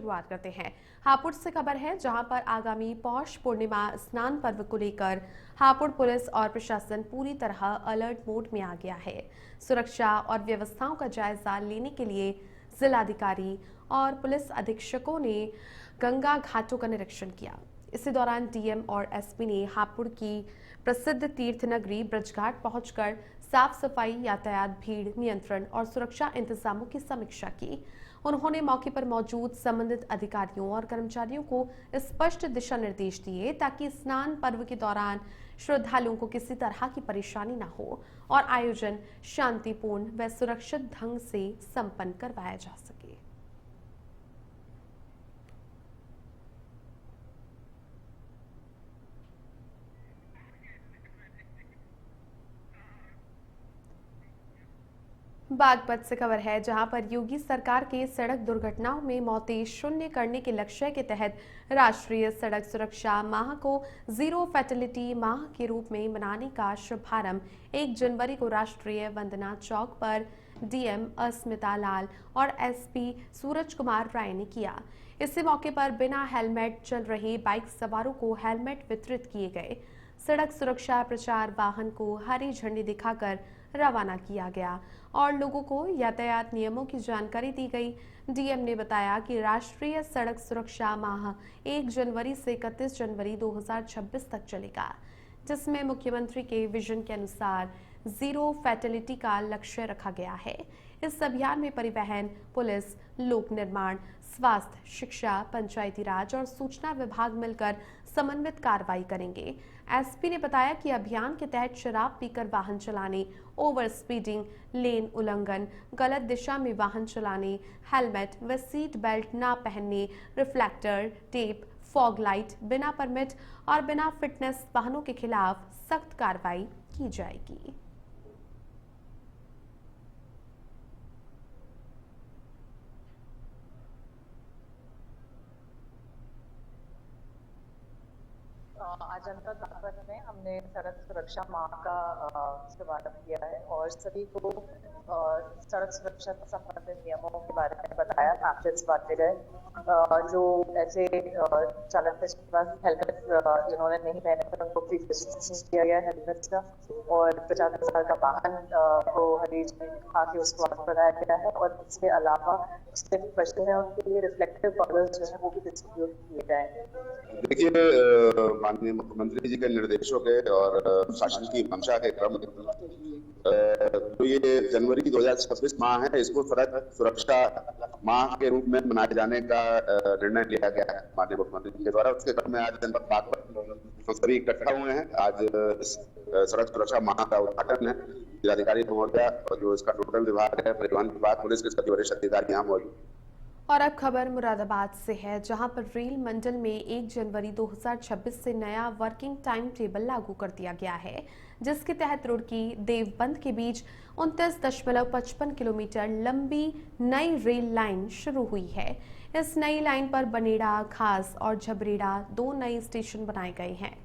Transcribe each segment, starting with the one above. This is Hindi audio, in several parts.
शुरुआत करते हैं हापुड़ से खबर है, जहां पर आगामी पौष पूर्णिमा स्नान पर्व को लेकर हापुड़ पुलिस और प्रशासन पूरी तरह अलर्ट मोड में आ गया है। सुरक्षा और व्यवस्थाओं का जायजा लेने के लिए जिलाधिकारी और पुलिस अधीक्षकों ने गंगा घाटों का निरीक्षण किया। इसी दौरान डीएम और एसपी ने हापुड़ की प्रसिद्ध तीर्थ नगरी ब्रजघाट पहुंचकर साफ सफाई, यातायात, भीड़ नियंत्रण और सुरक्षा इंतजामों की समीक्षा की। उन्होंने मौके पर मौजूद संबंधित अधिकारियों और कर्मचारियों को स्पष्ट दिशा निर्देश दिए ताकि स्नान पर्व के दौरान श्रद्धालुओं को किसी तरह की परेशानी न हो और आयोजन शांतिपूर्ण व सुरक्षित ढंग से संपन्न करवाया जा सके। बागपत से खबर है, जहां पर योगी सरकार के सड़क दुर्घटनाओं में मौतें शून्य करने के लक्ष्य के तहत राष्ट्रीय सड़क सुरक्षा माह को जीरो फैटेलिटी माह के रूप में मनाने का शुभारंभ 1 जनवरी को राष्ट्रीय वंदना चौक पर डीएम अस्मिता लाल और एसपी सूरज कुमार राय ने किया। इसी मौके पर बिना हेलमेट चल रहे बाइक सवारों को हेलमेट वितरित किए गए। सड़क सुरक्षा प्रचार वाहन को हरी झंडी दिखाकर रवाना किया गया और लोगों को यातायात नियमों की जानकारी दी गई। डीएम ने बताया कि राष्ट्रीय सड़क सुरक्षा माह 1 जनवरी से 31 जनवरी 2026 तक चलेगा, जिसमें मुख्यमंत्री के विजन के अनुसार जीरो फैटेलिटी का लक्ष्य रखा गया है। इस अभियान में परिवहन, पुलिस, लोक निर्माण, स्वास्थ्य, शिक्षा, पंचायती राज और सूचना विभाग मिलकर समन्वित कार्रवाई करेंगे। एसपी ने बताया कि अभियान के तहत शराब पीकर वाहन चलाने, ओवर स्पीडिंग, लेन उल्लंघन, गलत दिशा में वाहन चलाने, हेलमेट व सीट बेल्ट न पहनने, रिफ्लेक्टर, टेप, फॉग लाइट, बिना परमिट और बिना फिटनेस वाहनों के खिलाफ सख्त कार्रवाई की जाएगी। आज जनपद बागपत में हमने सड़क सुरक्षा माह का शुभारंभ किया है और सभी को सड़क सुरक्षा से संबंधित नियमों के बारे में बताया, पैम्फलेट्स बांटे गए। जो ऐसे चालक थे जिनके पास हेलमेट जिन्होंने नहीं पहने थे उनको फ्री रजिस्ट्रेशन किया गया हेलमेट का और 50,000 का वाहन को हरी झंडी दिखा के उसको आगे बढ़ाया गया है और इसके अलावा उससे बचते हैं उनके लिए रिफ्लेक्टिव गॉगल्स जो है वो भी डिस्ट्रीब्यूट किए गए। देखिए, माननीय मुख्यमंत्री जी के निर्देशों के और शासन की मंशा के क्रम तो ये जनवरी 2026 माह है, इसको सड़क सुरक्षा माह के रूप में मनाए जाने का निर्णय लिया गया है माननीय मुख्यमंत्री जी के द्वारा। उसके क्रम में आज जनपद बागपत सभी इकट्ठा हुए हैं। आज सड़क सुरक्षा माह का उद्घाटन है। जिलाधिकारी महोदय और जो इसका टोटल विभाग है, परिवहन विभाग, पुलिस के सभी वरिष्ठ अधिकारी यहाँ मौजूद। और अब खबर मुरादाबाद से है, जहां पर रेल मंडल में 1 जनवरी 2026 से नया वर्किंग टाइम टेबल लागू कर दिया गया है, जिसके तहत रुड़की देवबंद के बीच 29.55 किलोमीटर लंबी नई रेल लाइन शुरू हुई है। इस नई लाइन पर बनेड़ा, खास और झबरेड़ा 2 नए स्टेशन बनाए गए हैं।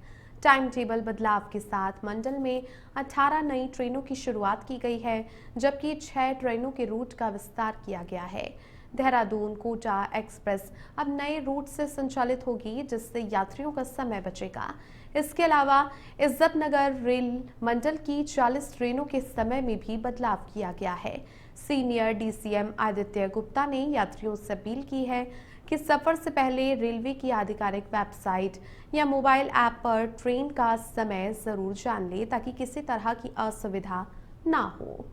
टाइम टेबल बदलाव के साथ मंडल में 18 नई ट्रेनों की शुरुआत की गई है, जबकि 6 ट्रेनों के रूट का विस्तार किया गया है। देहरादून कोटा एक्सप्रेस अब नए रूट से संचालित होगी, जिससे यात्रियों का समय बचेगा। इसके अलावा इज्जतनगर रेल मंडल की 40 ट्रेनों के समय में भी बदलाव किया गया है। सीनियर डीसीएम आदित्य गुप्ता ने यात्रियों से अपील की है कि सफर से पहले रेलवे की आधिकारिक वेबसाइट या मोबाइल ऐप पर ट्रेन का समय जरूर जान ले, ताकि किसी तरह की असुविधा ना हो।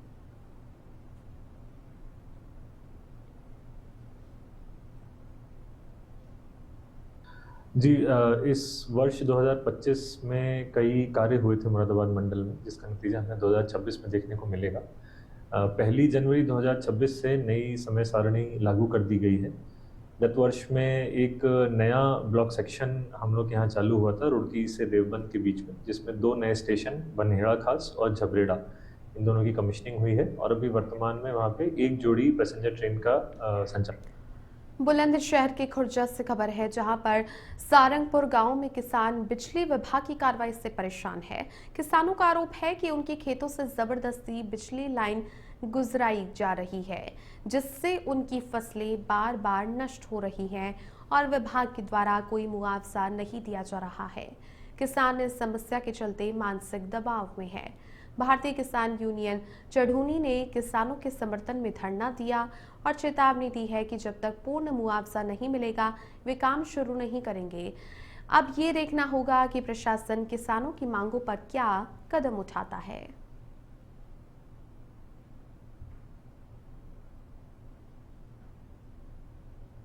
जी, इस वर्ष 2025 में कई कार्य हुए थे मुरादाबाद मंडल में, जिसका नतीजा हमें 2026 में देखने को मिलेगा। 1 जनवरी 2026 से नई समय सारणी लागू कर दी गई है। गत वर्ष में एक नया ब्लॉक सेक्शन हम लोग यहाँ चालू हुआ था रुड़की से देवबंद के बीच में, जिसमें 2 नए स्टेशन बनेड़ा खास और झबरेड़ा, इन दोनों की कमिश्निंग हुई है और अभी वर्तमान में वहाँ पे एक जोड़ी पैसेंजर ट्रेन का संचालन। बुलंदशहर के खुर्जा से खबर है, जहां पर सारंगपुर गांव में किसान बिजली विभाग की कार्रवाई से परेशान है। किसानों का आरोप है कि उनके खेतों से जबरदस्ती बिजली लाइन गुजराई जा रही है, जिससे उनकी फसलें बार बार नष्ट हो रही हैं और विभाग के द्वारा कोई मुआवजा नहीं दिया जा रहा है। किसान इस समस्या के चलते मानसिक दबाव में है। भारतीय किसान यूनियन चढ़ूनी ने किसानों के समर्थन में धरना दिया और चेतावनी दी है कि जब तक पूर्ण मुआवजा नहीं मिलेगा वे काम शुरू नहीं करेंगे। अब ये देखना होगा कि प्रशासन किसानों की मांगों पर क्या कदम उठाता है।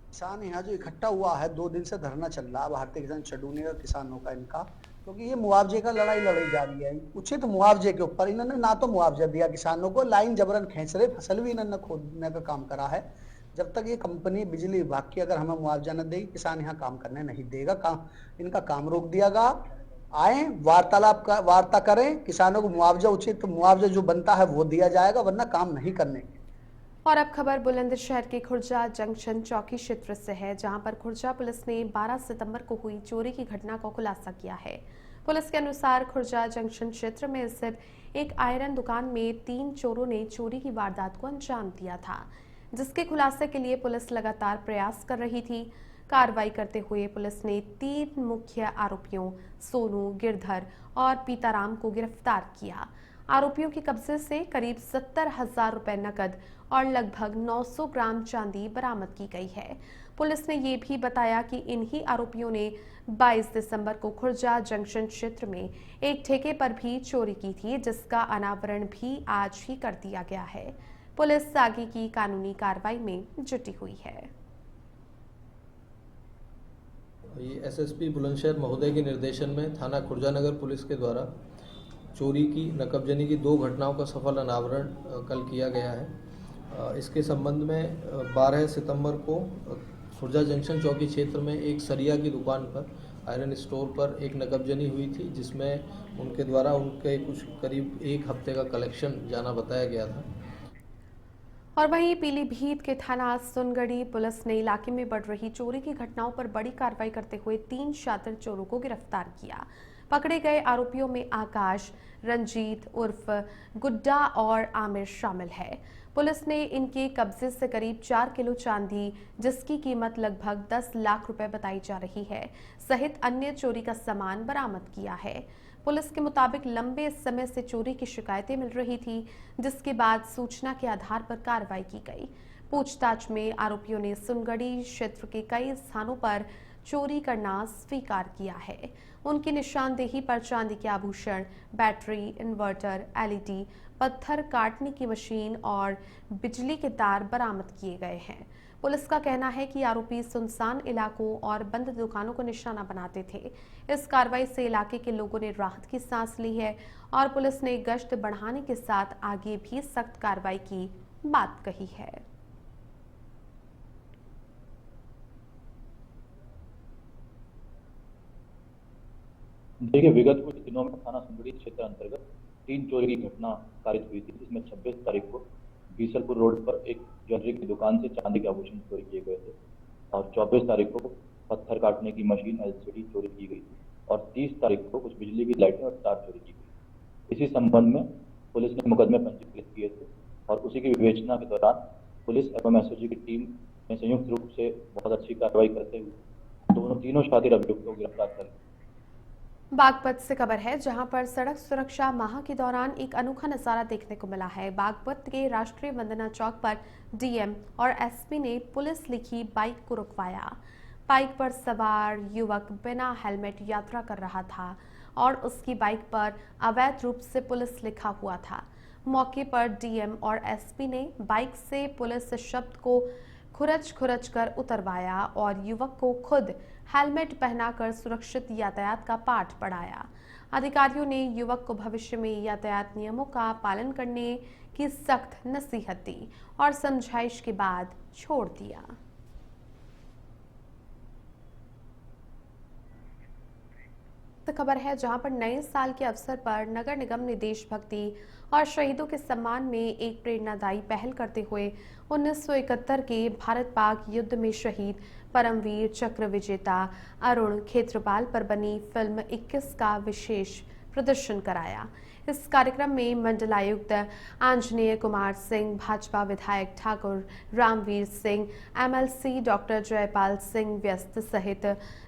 किसान यहाँ जो इकट्ठा हुआ है, 2 दिन से धरना चल रहा है भारतीय किसान चढ़ूनी और किसानों का इनका, क्योंकि ये मुआवजे का लड़ाई लड़ी जा रही है। उचित मुआवजे के ऊपर इन्होंने ना तो मुआवजा दिया किसानों को, लाइन जबरन खींच रहे, फसल भी इन्होंने खोदने का काम करा है। जब तक ये कंपनी बिजली विभाग की अगर हमें मुआवजा न देगी, किसान यहाँ काम करने नहीं देगा। इनका काम रोक दिया गया। आए वार्ता करें, किसानों को मुआवजा, उचित मुआवजा जो बनता है वो दिया जाएगा, वरना काम नहीं करने। और अब खबर बुलंदशहर के खुर्जा जंक्शन चौकी क्षेत्र से है, जहां पर खुर्जा पुलिस ने 12 सितंबर को हुई चोरी की घटना को खुलासा किया है। पुलिस के अनुसार खुर्जा जंक्शन क्षेत्र में स्थित एक आयरन दुकान में 3 चोरों ने चोरी की वारदात को अंजाम दिया था, जिसके खुलासे के लिए पुलिस लगातार प्रयास कर रही थी। कार्रवाई करते हुए पुलिस ने 3 मुख्य आरोपियों सोनू, गिरधर और पीताराम को गिरफ्तार किया। आरोपियों के कब्जे से करीब 70,000 रुपए नकद और लगभग 900 ग्राम चांदी बरामद की गई है। पुलिस ने ये भी बताया कि इन्हीं आरोपियों ने 22 दिसंबर को खुर्जा जंक्शन क्षेत्र में एक ठेके पर भी चोरी की थी, जिसका अनावरण भी आज ही कर दिया गया है। पुलिस आगे की कानूनी कार्रवाई में जुटी हुई है। एसएसपी बुलंदशहर महोदय के निर्देशन में थाना खुर्जा नगर पुलिस के द्वारा चोरी की, नकबजनी की 2 घटनाओं का सफल अनावरण कल किया गया है। इसके संबंध में 12 सितंबर को खुर्जा जंक्शन चौकी क्षेत्र में एक सरिया की दुकान पर, आयरन स्टोर पर एक नकबजनी हुई थी, जिसमें उनके द्वारा उनके कुछ करीब 1 हफ्ते का कलेक्शन जाना बताया गया था। और वहीं पीलीभीत के थाना सुनगढ़ी पुलिस ने इलाके में बढ़ रही चोरी की घटनाओं पर बड़ी कार्रवाई करते हुए 3 शातिर चोरों को गिरफ्तार किया। पकड़े गए आरोपियों में आकाश, रंजीत उर्फ गुड्डा और आमिर शामिल है। पुलिस ने इनके कब्जे से करीब 4 किलो चांदी, जिसकी कीमत लगभग 10 लाख रुपए बताई जा रही है, सहित अन्य चोरी का सामान बरामद किया है। पुलिस के मुताबिक लंबे समय से चोरी की शिकायतें मिल रही थी, जिसके बाद सूचना के आधार पर कार्रवाई की गई। पूछताछ में आरोपियों ने सुनगढ़ी क्षेत्र के कई स्थानों पर चोरी करना स्वीकार किया है। उनकी निशानदेही पर चांदी के आभूषण, बैटरी, इन्वर्टर, एलईडी, पत्थर काटने की मशीन और बिजली के तार बरामद किए गए हैं। पुलिस का कहना है कि आरोपी सुनसान इलाकों और बंद दुकानों को निशाना बनाते थे। इस कार्रवाई से इलाके के लोगों ने राहत की सांस ली है और पुलिस ने गश्त बढ़ाने के साथ आगे भी सख्त कार्रवाई की बात कही है। देखिए, विगत कुछ दिनों में थाना सुनगढ़ी क्षेत्र अंतर्गत 3 चोरी की घटना कारित हुई थी, जिसमें 26 तारीख को बीसलपुर रोड पर एक ज्वेलरी की दुकान से चांदी के आभूषण चोरी किए गए थे और 24 तारीख को पत्थर काटने की मशीन एलसीडी चोरी की गई थी और 30 तारीख को कुछ बिजली की लाइटें और तार चोरी की गई। इसी संबंध में पुलिस ने मुकदमे पंजीकृत किए थे और उसी की विवेचना के दौरान पुलिस एवं एसओजी की टीम ने संयुक्त रूप से बहुत अच्छी कार्रवाई करते हुए तीनों शातिर अभियुक्तों को गिरफ्तार कर। बागपत से खबर है, जहां पर सड़क सुरक्षा माह के दौरान एक अनोखा नजारा देखने को मिला है। बागपत के राष्ट्रीय वंदना चौक पर डीएम और एसपी ने पुलिस लिखी बाइक को रुकवाया। बाइक पर सवार युवक बिना हेलमेट यात्रा कर रहा था और उसकी बाइक पर अवैध रूप से पुलिस लिखा हुआ था। मौके पर डीएम और एसपी ने बाइक से पुलिस शब्द को खुरच कर उतरवाया और युवक को खुद हेलमेट पहनाकर सुरक्षित यातायात का पाठ पढ़ाया। अधिकारियों ने युवक को भविष्य में यातायात नियमों का पालन करने की सख्त नसीहत दी और समझाइश के बाद छोड़ दिया। खबर है, जहां पर नए साल के अवसर पर नगर निगम ने देशभक्ति और शहीदों के सम्मान में एक प्रेरणादायी पहल करते हुए 1971 के भारत पाक युद्ध में शहीद परमवीर चक्र विजेता अरुण खेत्रपाल पर बनी फिल्म 21 का विशेष प्रदर्शन कराया। इस कार्यक्रम में मंडलायुक्त आंजनेय कुमार सिंह, भाजपा विधायक ठाकुर रामवीर सिंह, एमएलसी डॉक्टर जयपाल सिंह व्यस्त सहित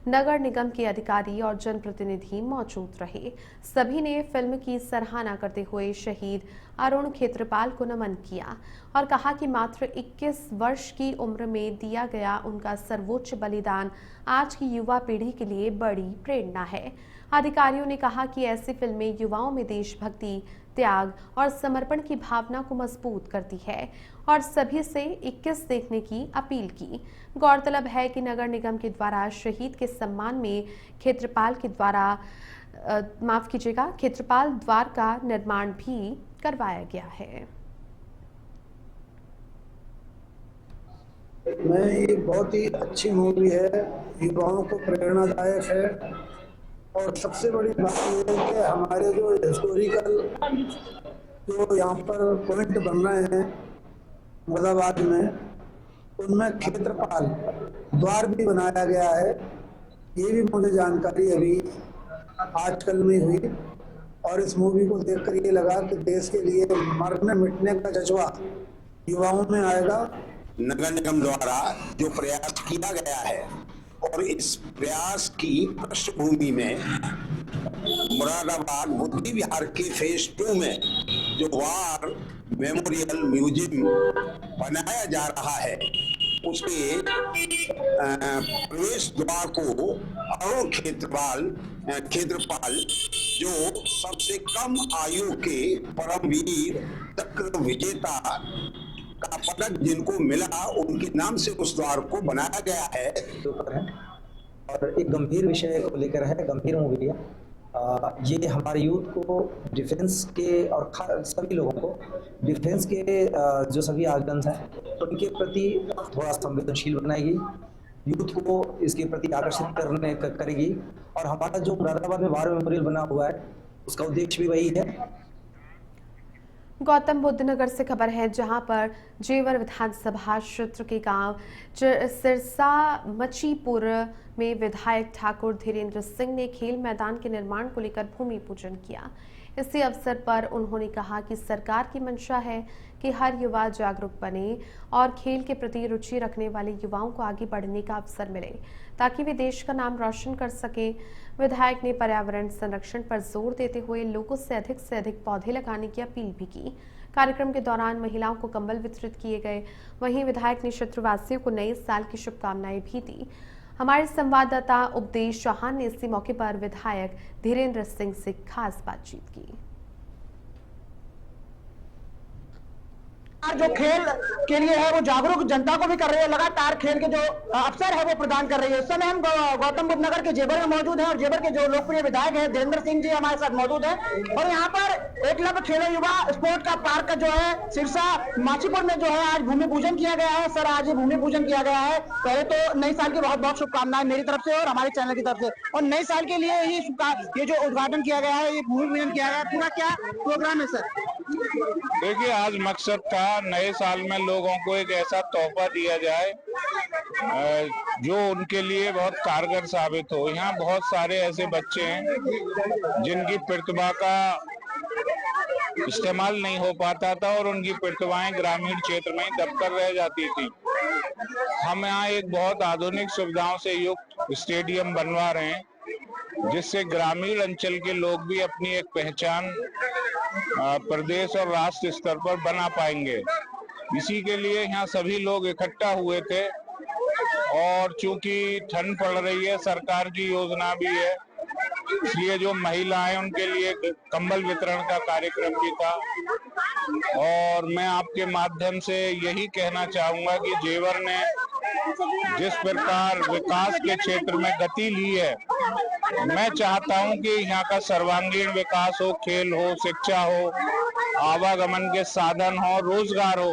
नगर निगम के अधिकारी और जनप्रतिनिधि मौजूद रहे। सभी ने फिल्म की सराहना करते हुए शहीद अरुण खेत्रपाल को नमन किया और कहा कि मात्र 21 वर्ष की उम्र में दिया गया उनका सर्वोच्च बलिदान आज की युवा पीढ़ी के लिए बड़ी प्रेरणा है। अधिकारियों ने कहा कि ऐसी फिल्में युवाओं में देशभक्ति, त्याग और समर्पण की भावना को मजबूत करती है और सभी से 21 देखने की अपील की। गौरतलब है कि नगर निगम के द्वारा शहीद के सम्मान में खेत्रपाल द्वार का निर्माण भी करवाया गया है। मैं एक बहुत ही अच्छी मूवी है, युवाओं को प्रेरणादायक है और सबसे बड़ी बात यह है कि हमारे जो हिस्टोरिकल जो यहाँ पर पॉइंट बन रहे हैं मुरादाबाद में, उनमें खेत्रपाल द्वार भी बनाया गया है। ये भी मुझे जानकारी अभी आजकल में हुई और इस मूवी को देखकर ये लगा कि देश के लिए मरने मिटने का जज्बा युवाओं में आएगा। नगर निगम द्वारा जो प्रयास किया गया है और इस प्रयास की पृष्ठभूमि में मुरादाबाद बुद्धि विहार के फेज 2 में जो वार मेमोरियल म्यूजियम बनाया जा रहा है, उसके प्रवेश द्वार को अरुण खेत्रपाल जो सबसे कम आयु के परमवीर चक्र विजेता का पदक जिनको मिला, उनके नाम से उस द्वार को बनाया गया है। और एक गंभीर विषय को लेकर है, गंभीर मूवी है। ये हमारे यूथ को डिफेंस के और सभी लोगों को डिफेंस के जो सभी आर्गन्स हैं उनके प्रति थोड़ा संवेदनशील बनाएगी, यूथ को इसके प्रति आकर्षित करेगी। और हमारा जो मुरादाबाद में वार मेमोरियल बना हुआ है उसका उद्देश्य भी वही है। गौतम बुद्ध नगर से खबर है, जहां पर जेवर विधानसभा क्षेत्र के गांव सिरसा मचीपुर में विधायक ठाकुर धीरेन्द्र सिंह ने खेल मैदान के निर्माण को लेकर भूमि पूजन किया। इसी अवसर पर उन्होंने कहा कि सरकार की मंशा है कि हर युवा जागरूक बने और खेल के प्रति रुचि रखने वाले युवाओं को आगे बढ़ने का अवसर मिले ताकि वे देश का नाम रोशन कर सकें। विधायक ने पर्यावरण संरक्षण पर जोर देते हुए लोगों से अधिक पौधे लगाने की अपील भी की। कार्यक्रम के दौरान महिलाओं को कंबल वितरित किए गए। वहीं विधायक ने क्षेत्रवासियों को नए साल की शुभकामनाएं भी दी। हमारे संवाददाता उपदेश चौहान ने इसी मौके पर विधायक धीरेन्द्र सिंह से खास बातचीत की। जो खेल के लिए है वो जागरूक जनता को भी कर रही है, लगातार खेल के जो अवसर है वो प्रदान कर रही है। इस समय हम गौतम बुद्ध नगर के जेबर में मौजूद हैं और जेबर के जो लोकप्रिय विधायक हैं धीरेन्द्र सिंह जी हमारे साथ मौजूद हैं और यहाँ पर एकलव्य खेलो युवा स्पोर्ट का पार्क जो है सिरसा माचीपुर में जो है आज भूमि पूजन किया गया है। सर, आज भूमि पूजन किया गया है। पहले तो नई साल की बहुत बहुत शुभकामनाएं मेरी तरफ से और हमारे चैनल की तरफ से। और नए साल के लिए ही ये जो उद्घाटन किया गया है, ये भूमि पूजन किया गया है, पूरा क्या प्रोग्राम है सर? देखिए, आज मकसद था नए साल में लोगों को एक ऐसा तोहफा दिया जाए जो उनके लिए बहुत कारगर साबित हो। यहाँ बहुत सारे ऐसे बच्चे हैं जिनकी प्रतिभा का इस्तेमाल नहीं हो पाता था और उनकी प्रतिभाएं ग्रामीण क्षेत्र में दबकर रह जाती थी। हम यहाँ एक बहुत आधुनिक सुविधाओं से युक्त स्टेडियम बनवा रहे हैं जिससे ग्रामीण अंचल के लोग भी अपनी एक पहचान प्रदेश और राष्ट्र स्तर पर बना पाएंगे। इसी के लिए यहाँ सभी लोग इकट्ठा हुए थे और चूंकि ठंड पड़ रही है, सरकार की योजना भी है, इसलिए जो महिलाएं उनके लिए कंबल वितरण का कार्यक्रम भी था। और मैं आपके माध्यम से यही कहना चाहूंगा कि जेवर ने जिस प्रकार विकास के क्षेत्र में गति ली है, मैं चाहता हूं कि यहाँ का सर्वांगीण विकास हो, खेल हो, शिक्षा हो, आवागमन के साधन हो, रोजगार हो,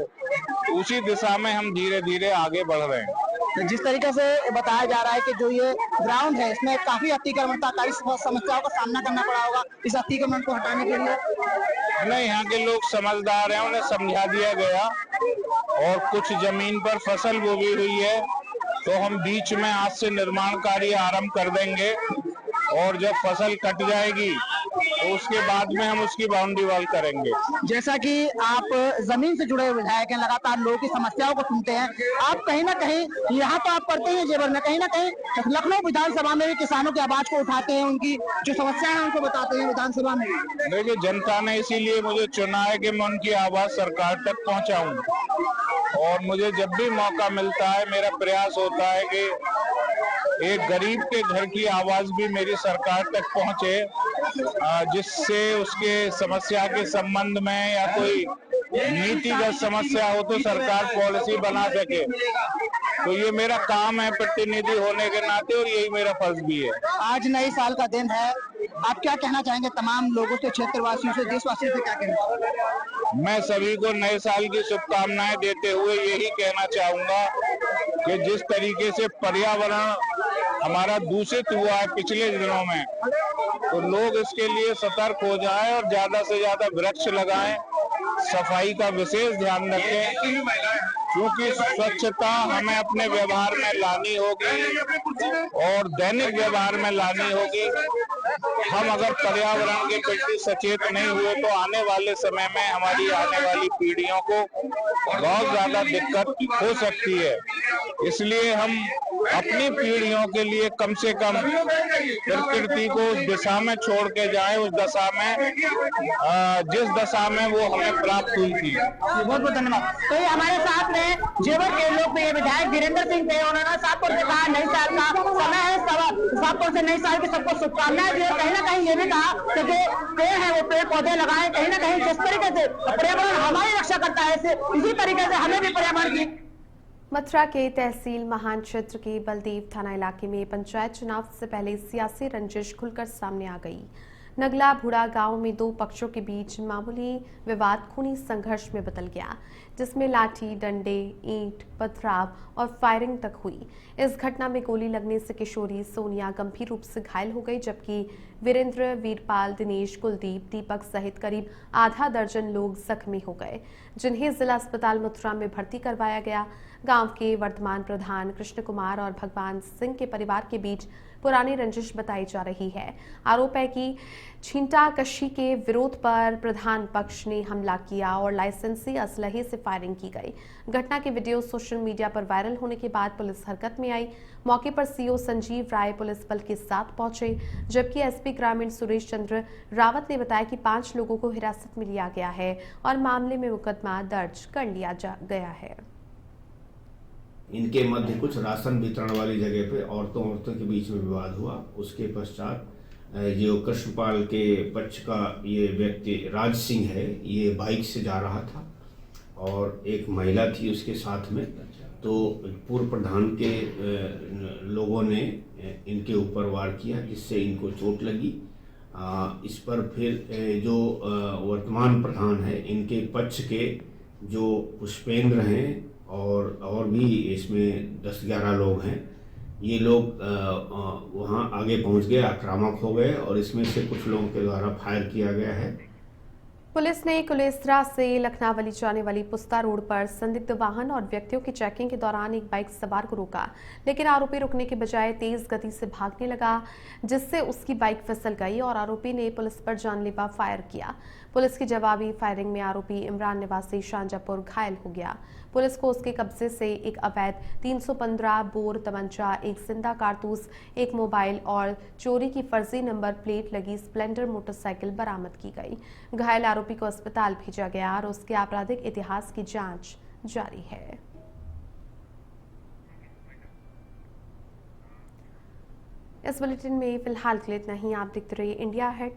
उसी दिशा में हम धीरे धीरे आगे बढ़ रहे हैं। जिस तरीके से बताया जा रहा है कि जो ये ग्राउंड है इसमें काफी अतिक्रमण था, कई समस्याओं का सामना करना पड़ा होगा इस अतिक्रमण को हटाने के लिए। नहीं, यहाँ के लोग समझदार हैं, उन्हें समझा दिया गया और कुछ जमीन पर फसल बोई हुई है तो हम बीच में आज से निर्माण कार्य आरंभ कर देंगे और जब फसल कट जाएगी तो उसके बाद में हम उसकी बाउंड्री वॉल करेंगे। जैसा कि आप जमीन से जुड़े विधायक हैं, लगातार लोगों की समस्याओं को सुनते हैं, आप कहीं ना कहीं यहाँ तो आप करते हैं जेवर में, कहीं ना कहीं लखनऊ विधानसभा में भी किसानों की आवाज को उठाते हैं, उनकी जो समस्याएं हैं उनको बताते हैं विधानसभा में। देखिए, जनता ने इसीलिए मुझे चुना है कि मैं उनकी आवाज सरकार तक पहुंचाऊं, और मुझे जब भी मौका मिलता है मेरा प्रयास होता है कि एक गरीब के घर की आवाज भी मेरी सरकार तक पहुंचे, जिससे उसके समस्या के संबंध में या कोई नीतिगत समस्या हो तो सरकार पॉलिसी बना सके। तो ये मेरा काम है प्रतिनिधि होने के नाते, और यही मेरा फर्ज भी है। आज नए साल का दिन है, आप क्या कहना चाहेंगे तमाम लोगों से, क्षेत्रवासियों से, देशवासियों से क्या कहना? मैं सभी को नए साल की शुभकामनाएं देते हुए यही कहना चाहूंगा कि जिस तरीके से पर्यावरण हमारा दूषित हुआ है पिछले दिनों में, तो लोग इसके लिए सतर्क हो जाएं और ज्यादा से ज्यादा वृक्ष लगाएं, सफाई का विशेष ध्यान रखें, क्योंकि स्वच्छता हमें अपने व्यवहार में लानी होगी और दैनिक व्यवहार में लानी होगी। हम अगर पर्यावरण के प्रति सचेत नहीं हुए तो आने वाले समय में हमारी आने वाली पीढ़ियों को बहुत ज्यादा दिक्कत हो सकती है। इसलिए हम अपनी पीढ़ियों के लिए कम से कम प्रकृति को उस दिशा में छोड़ के जाएं, उस दशा में जिस दशा में वो हमें प्राप्त हुई थी। बहुत बहुत धन्यवाद। तो ये हमारे साथ में जेवर के लोकप्रिय विधायक वीरेंद्र सिंह थे, उन्होंने शाहपुर से कहा नई साल का समय है, शाहपुर से नई साल की सबको शुभकामनाएं दी। कहीं ना कहीं ये भी कहा कि जो पेड़ है वो पेड़ पौधे लगाएं, कहीं ना कहीं जिस तरीके से पर्यावरण हमारी रक्षा करता है इसी तरीके से हमें भी पर्यावरण की। मथुरा के तहसील महान क्षेत्र के बलदेव थाना इलाके में पंचायत चुनाव से पहले सियासी रंजिश खुलकर सामने आ गई। नगला भुड़ा गांव में दो पक्षों के बीच मामूली विवाद खूनी संघर्ष में बदल गया, जिसमें लाठी, डंडे, ईंट, पथराव और फायरिंग तक हुई। इस घटना में गोली लगने से किशोरी सोनिया गंभीर रूप से घायल हो गई, जबकि वीरेंद्र, वीरपाल, दिनेश, कुलदीप, दीपक सहित करीब आधा दर्जन लोग जख्मी हो गए, जिन्हें जिला अस्पताल मथुरा में भर्ती करवाया गया। गांव के वर्तमान प्रधान कृष्ण कुमार और भगवान सिंह के परिवार के बीच पुरानी रंजिश बताई जा रही है। आरोप है कि छींटाकशी के विरोध पर प्रधान पक्ष ने हमला किया और लाइसेंसी असलहे से फायरिंग की गई। घटना के वीडियो सोशल मीडिया पर वायरल होने के बाद पुलिस हरकत में आई। मौके पर सीओ संजीव राय पुलिस बल के साथ पहुंचे, जबकि एसपी ग्रामीण सुरेश चंद्र रावत ने बताया कि 5 लोगों को हिरासत में लिया गया है और मामले में मुकदमा दर्ज कर लिया गया है। इनके मध्य कुछ राशन वितरण वाली जगह पे औरतों के बीच में विवाद हुआ। उसके पश्चात जो कृष्णपाल के पक्ष का ये व्यक्ति राज सिंह है, ये बाइक से जा रहा था और एक महिला थी उसके साथ में, तो पूर्व प्रधान के लोगों ने इनके ऊपर वार किया, जिससे इनको चोट लगी। इस पर फिर जो वर्तमान प्रधान है, इनके पक्ष के जो पुष्पेंद्र हैं और भी इसमें 10-11 लोग हैं, ये लोग वहाँ आगे पहुँच गए, आक्रामक हो गए और इसमें से कुछ लोगों के द्वारा फायर किया गया है। पुलिस ने कुलेसरा से लखनावली जाने वाली पुस्ता रोड पर संदिग्ध वाहन और व्यक्तियों की चेकिंग के दौरान एक बाइक सवार को रोका, लेकिन आरोपी रुकने के बजाय तेज गति से भागने लगा, जिससे उसकी बाइक फिसल गई और आरोपी ने पुलिस पर जानलेवा फायर किया। पुलिस की जवाबी फायरिंग में आरोपी इमरान निवासी शाहजहांपुर घायल हो गया। पुलिस को उसके कब्जे से एक अवैध 315 बोर तमंचा, एक जिंदा कारतूस, एक मोबाइल और चोरी की फर्जी नंबर प्लेट लगी स्प्लेंडर मोटरसाइकिल बरामद की गई। घायल आरोपी को अस्पताल भेजा गया और उसके आपराधिक इतिहास की जांच जारी है। इस बुलेटिन में फिलहाल के लिए इतना ही। आप देखते रहिए इंडिया है।